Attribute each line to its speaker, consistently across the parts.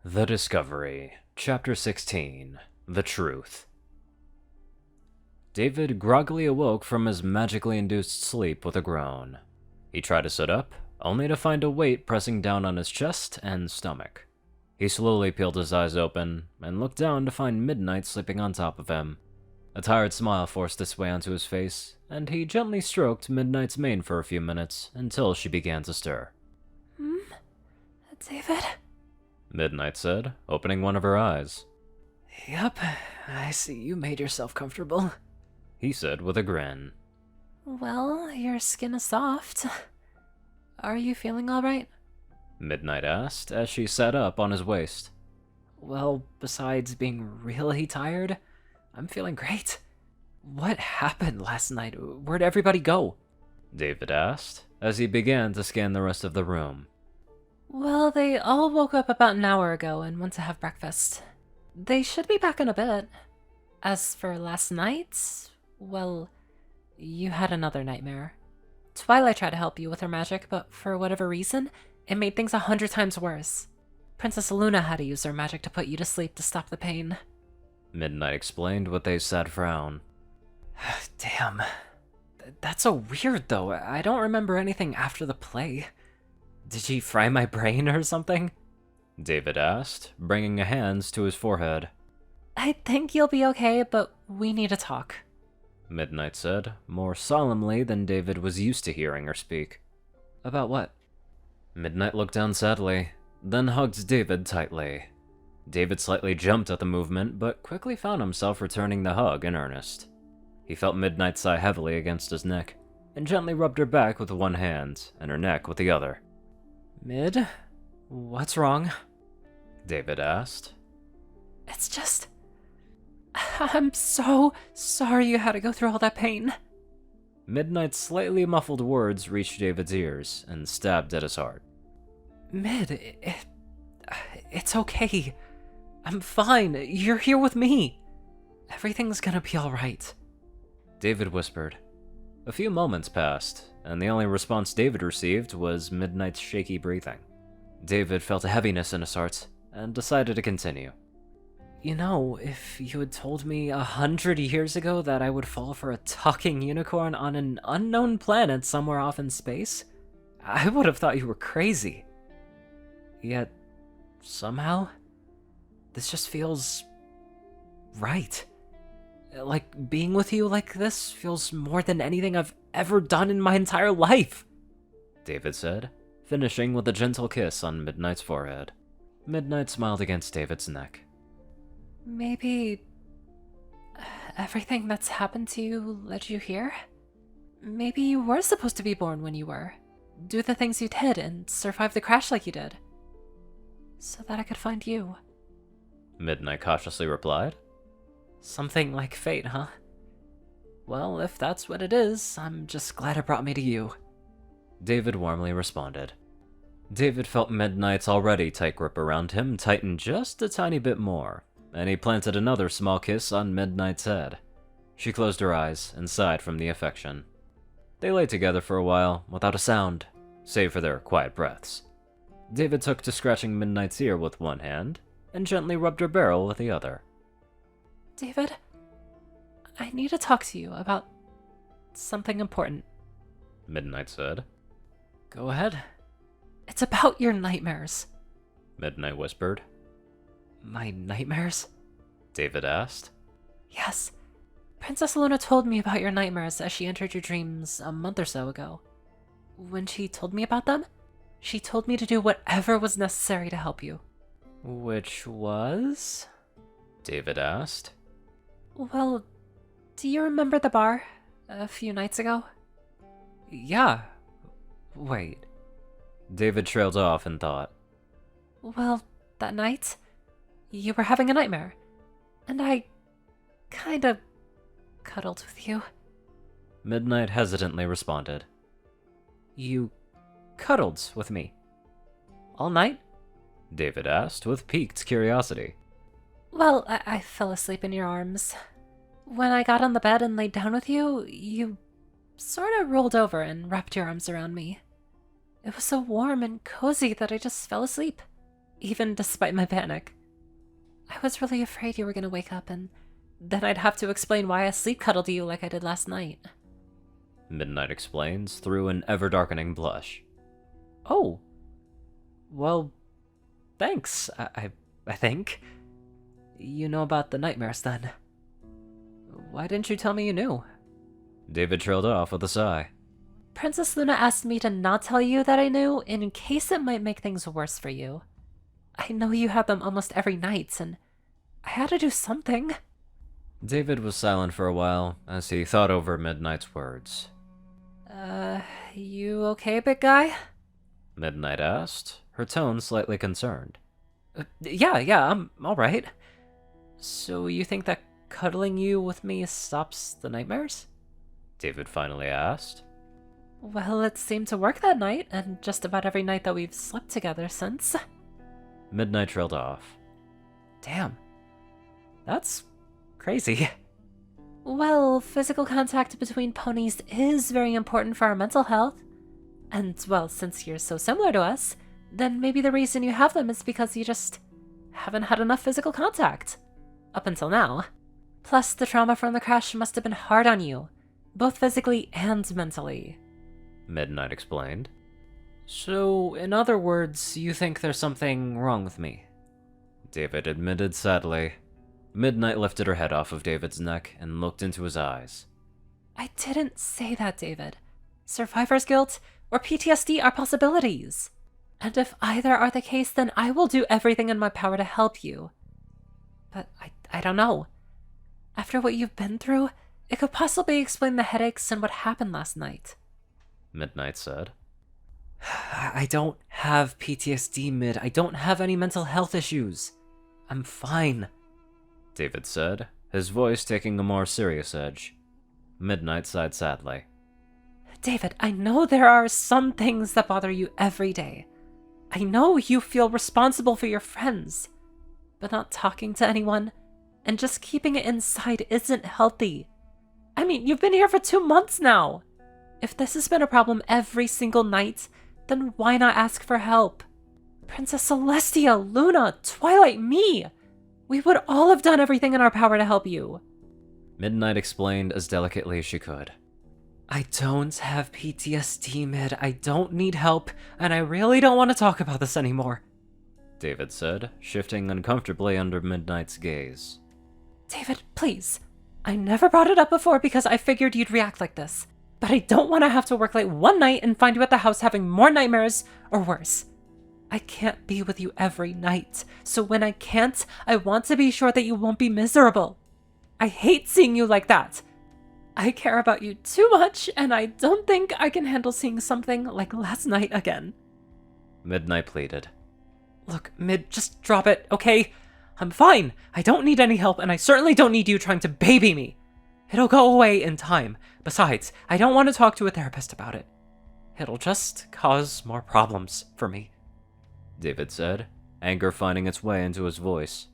Speaker 1: The Discovery, Chapter 16, The Truth. David groggily awoke from his magically induced sleep with a groan. He tried to sit up, only to find a weight pressing down on his chest and stomach. He slowly peeled his eyes open, and looked down to find Midnight sleeping on top of him. A tired smile forced its way onto his face, and he gently stroked Midnight's mane for a few minutes until she began to stir.
Speaker 2: David?
Speaker 1: Midnight said, opening one of her eyes.
Speaker 2: Yup, I see you made yourself comfortable.
Speaker 1: He said with a grin.
Speaker 2: Well, your skin is soft. Are you feeling alright?
Speaker 1: Midnight asked as she sat up on his waist.
Speaker 2: Well, besides being really tired, I'm feeling great. What happened last night? Where'd everybody go?
Speaker 1: David asked as he began to scan the rest of the room.
Speaker 2: Well, they all woke up about an hour ago and went to have breakfast. They should be back in a bit. As for last night, well, you had another nightmare. Twilight tried to help you with her magic, but for whatever reason, it made things 100 times worse. Princess Luna had to use her magic to put you to sleep to stop the pain.
Speaker 1: Midnight explained with a sad frown.
Speaker 2: Damn. That's so weird, though. I don't remember anything after the play. Did she fry my brain or something?
Speaker 1: David asked, bringing a hand to his forehead.
Speaker 2: I think you'll be okay, but we need to talk.
Speaker 1: Midnight said, more solemnly than David was used to hearing her speak.
Speaker 2: About what?
Speaker 1: Midnight looked down sadly, then hugged David tightly. David slightly jumped at the movement, but quickly found himself returning the hug in earnest. He felt Midnight sigh heavily against his neck, and gently rubbed her back with one hand and her neck with the other.
Speaker 2: Mid? What's wrong?
Speaker 1: David asked.
Speaker 2: It's just... I'm so sorry you had to go through all that pain.
Speaker 1: Midnight's slightly muffled words reached David's ears and stabbed at his heart.
Speaker 2: Mid, it's okay. I'm fine. You're here with me. Everything's gonna be alright.
Speaker 1: David whispered. A few moments passed, and the only response David received was Midnight's shaky breathing. David felt a heaviness in his heart, and decided to continue.
Speaker 2: You know, if you had told me 100 years ago that I would fall for a talking unicorn on an unknown planet somewhere off in space, I would have thought you were crazy. Yet, somehow, this just feels right. Like, being with you like this feels more than anything I've ever done in my entire life,
Speaker 1: David said, finishing with a gentle kiss on Midnight's forehead. Midnight smiled against David's neck.
Speaker 2: Maybe everything that's happened to you led you here? Maybe you were supposed to be born when you were, do the things you did, and survive the crash like you did, so that I could find you.
Speaker 1: Midnight cautiously replied.
Speaker 2: Something like fate, huh? Well, if that's what it is, I'm just glad it brought me to you.
Speaker 1: David warmly responded. David felt Midnight's already tight grip around him tighten just a tiny bit more, and he planted another small kiss on Midnight's head. She closed her eyes and sighed from the affection. They lay together for a while without a sound, save for their quiet breaths. David took to scratching Midnight's ear with one hand, and gently rubbed her barrel with the other.
Speaker 2: David, I need to talk to you about something important.
Speaker 1: Midnight said.
Speaker 2: Go ahead. It's about your nightmares.
Speaker 1: Midnight whispered.
Speaker 2: My nightmares?
Speaker 1: David asked.
Speaker 2: Yes. Princess Luna told me about your nightmares as she entered your dreams a month or so ago. When she told me about them, she told me to do whatever was necessary to help you.
Speaker 1: Which was? David asked.
Speaker 2: Well, do you remember the bar a few nights ago?
Speaker 1: Yeah. Wait. David trailed off in thought.
Speaker 2: Well, that night, you were having a nightmare, and I kinda cuddled with you.
Speaker 1: Midnight hesitantly responded.
Speaker 2: You cuddled with me? All night?
Speaker 1: David asked with piqued curiosity.
Speaker 2: Well, I fell asleep in your arms. When I got on the bed and laid down with you, you sort of rolled over and wrapped your arms around me. It was so warm and cozy that I just fell asleep. even despite my panic. I was really afraid you were gonna wake up and then I'd have to explain why I sleep cuddled you like I did last night.
Speaker 1: Midnight explains through an ever-darkening blush.
Speaker 2: Oh. Well, thanks, I think. You know about the nightmares then. Why didn't you tell me you knew?
Speaker 1: David trailed off with a sigh.
Speaker 2: Princess Luna asked me to not tell you that I knew, in case it might make things worse for you. I know you have them almost every night, and I had to do something.
Speaker 1: David was silent for a while as he thought over Midnight's words.
Speaker 2: You okay, big guy?
Speaker 1: Midnight asked, her tone slightly concerned.
Speaker 2: Yeah, I'm alright. So you think that cuddling you with me stops the nightmares?
Speaker 1: David finally asked.
Speaker 2: Well, it seemed to work that night, and just about every night that we've slept together since.
Speaker 1: Midnight trailed off.
Speaker 2: Damn. That's crazy. Well, physical contact between ponies is very important for our mental health. And, well, since you're so similar to us, then maybe the reason you have them is because you just haven't had enough physical contact. Up until now. Plus, the trauma from the crash must have been hard on you, both physically and mentally.
Speaker 1: Midnight explained.
Speaker 2: So, in other words, you think there's something wrong with me?
Speaker 1: David admitted sadly. Midnight lifted her head off of David's neck and looked into his eyes.
Speaker 2: I didn't say that, David. Survivor's guilt or PTSD are possibilities. And if either are the case, then I will do everything in my power to help you. But I don't know. After what you've been through, it could possibly explain the headaches and what happened last night.
Speaker 1: Midnight said.
Speaker 2: I don't have PTSD, Mid. I don't have any mental health issues. I'm fine.
Speaker 1: David said, his voice taking a more serious edge. Midnight sighed sadly.
Speaker 2: David, I know there are some things that bother you every day. I know you feel responsible for your friends. But not talking to anyone and just keeping it inside isn't healthy. I mean, you've been here for 2 months now. If this has been a problem every single night, then why not ask for help? Princess Celestia, Luna, Twilight, me. We would all have done everything in our power to help you.
Speaker 1: Midnight explained as delicately as she could.
Speaker 2: I don't have PTSD, Mid. I don't need help, and I really don't want to talk about this anymore.
Speaker 1: David said, shifting uncomfortably under Midnight's gaze.
Speaker 2: David, please. I never brought it up before because I figured you'd react like this. But I don't want to have to work late one night and find you at the house having more nightmares, or worse. I can't be with you every night, so when I can't, I want to be sure that you won't be miserable. I hate seeing you like that. I care about you too much, and I don't think I can handle seeing something like last night again.
Speaker 1: Midnight pleaded.
Speaker 2: Look, Mid, just drop it, okay? I'm fine. I don't need any help, and I certainly don't need you trying to baby me. It'll go away in time. Besides, I don't want to talk to a therapist about it. It'll just cause more problems for me.
Speaker 1: David said, anger finding its way into his voice.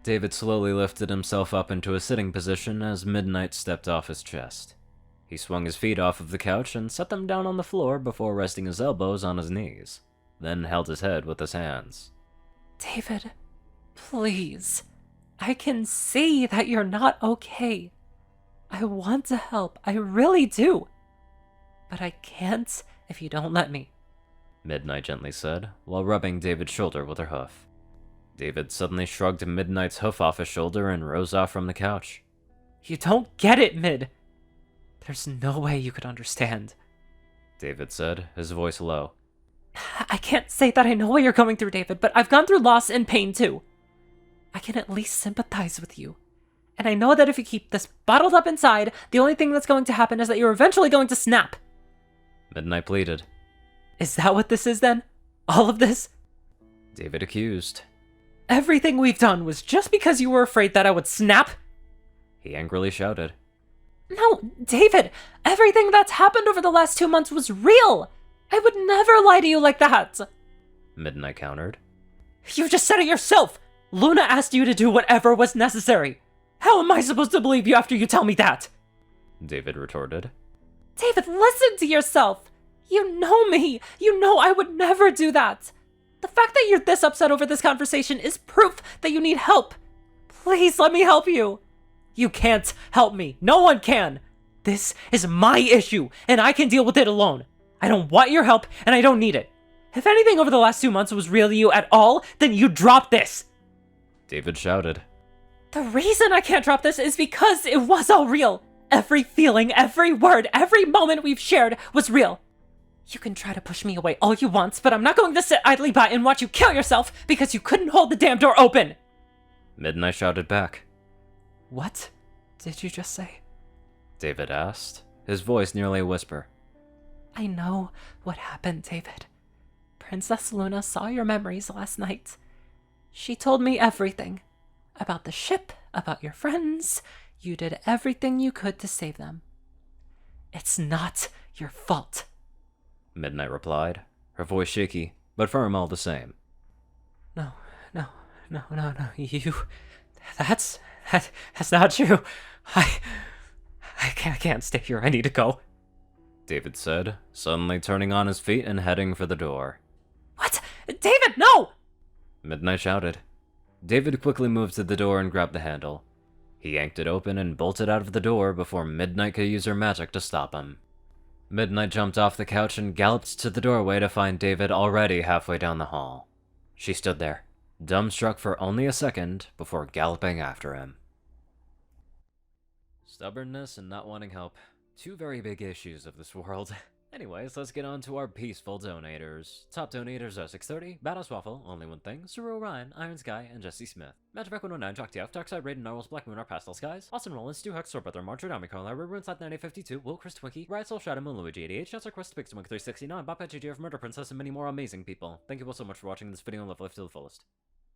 Speaker 1: David slowly lifted himself up into a sitting position as Midnight stepped off his chest. He swung his feet off of the couch and set them down on the floor before resting his elbows on his knees, then held his head with his hands.
Speaker 2: David, please. I can see that you're not okay. I want to help, I really do. But I can't if you don't let me.
Speaker 1: Midnight gently said, while rubbing David's shoulder with her hoof. David suddenly shrugged Midnight's hoof off his shoulder and rose off from the couch.
Speaker 2: You don't get it, Mid. There's no way you could understand.
Speaker 1: David said, his voice low.
Speaker 2: I can't say that I know what you're going through, David, but I've gone through loss and pain too. I can at least sympathize with you. And I know that if you keep this bottled up inside, the only thing that's going to happen is that you're eventually going to snap.
Speaker 1: Midnight pleaded.
Speaker 2: Is that what this is then? All of this?
Speaker 1: David accused.
Speaker 2: Everything we've done was just because you were afraid that I would snap?
Speaker 1: He angrily shouted.
Speaker 2: No, David, everything that's happened over the last 2 months was real. I would never lie to you like that.
Speaker 1: Midnight countered.
Speaker 2: You just said it yourself. Luna asked you to do whatever was necessary. How am I supposed to believe you after you tell me that?
Speaker 1: David retorted.
Speaker 2: David, listen to yourself. You know me. You know I would never do that. The fact that you're this upset over this conversation is proof that you need help. Please let me help you. You can't help me. No one can. This is my issue, and I can deal with it alone. I don't want your help, and I don't need it. If anything over the last 2 months was real to you at all, then you drop this.
Speaker 1: David shouted.
Speaker 2: The reason I can't drop this is because it was all real. Every feeling, every word, every moment we've shared was real. You can try to push me away all you want, but I'm not going to sit idly by and watch you kill yourself because you couldn't hold the damn door open.
Speaker 1: Midnight shouted back.
Speaker 2: What did you just say?
Speaker 1: David asked, his voice nearly a whisper.
Speaker 2: I know what happened, David. Princess Luna saw your memories last night. She told me everything. About the ship, about your friends. You did everything you could to save them. It's not your fault.
Speaker 1: Midnight replied, her voice shaky, but firm all the same.
Speaker 2: No. You... That's not true. I can't stay here. I need to go.
Speaker 1: David said, suddenly turning on his feet and heading for the door.
Speaker 2: What? David, no!
Speaker 1: Midnight shouted. David quickly moved to the door and grabbed the handle. He yanked it open and bolted out of the door before Midnight could use her magic to stop him. Midnight jumped off the couch and galloped to the doorway to find David already halfway down the hall. She stood there, dumbstruck for only a second before galloping after him. Stubbornness and not wanting help. Two very big issues of this world. Anyways, let's get on to our peaceful donators. Top donators are 630, BadassWaffle, Only One Thing, Soule, Ryan, Iron Sky, and Jesse Smith. Magic 109, Jock TF, Darkside, Raiden, Narwhals, Black Moon, are Pastel Skies. Austin Rollins, Stu Hex, Sorbrother, Marcher, Dami, Carla, Ruin Side 9852, Will, Chris Twinkie, Riot Soul, Shadow Moon, Luigi 88, Chancellor Quest, Pixel 369, Bop, GG of Murder Princess, and many more amazing people. Thank you all so much for watching this video and live life to the fullest.